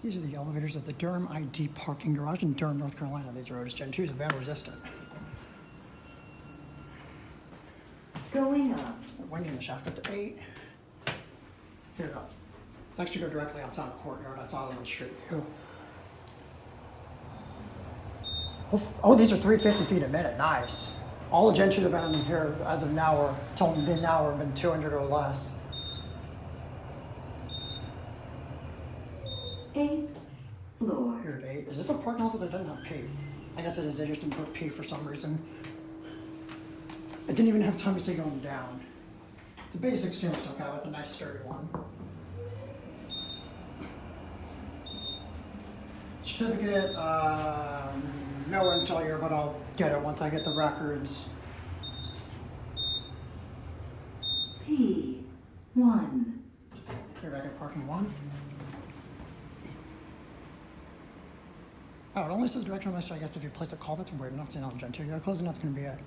These are the elevators at the Durham ID parking garage in Durham, North Carolina. These are Otis Gen2s, van resistant. Going up. Winding the shaft up to 8. Here it goes. Let's actually go directly outside the courtyard. I saw it on the street view. Oh, these are 350 feet a minute. Nice. All the Gen2s have been in here as of now, or till now, have been 200 or less. 8th floor. Here at 8. Is this a parking lot that doesn't have P? I guess it is. They just didn't put P for some reason. It didn't even have time to say going down. It's a basic toolkit cab. It's a nice sturdy one. Certificate, nowhere until here, but I'll get it once I get the records. P1. Here, back at parking 1. Oh, it only says directional message, I guess, if you place a call. That's weird. I'm not seeing it on Gen2. Yeah, closing, that's going to be it.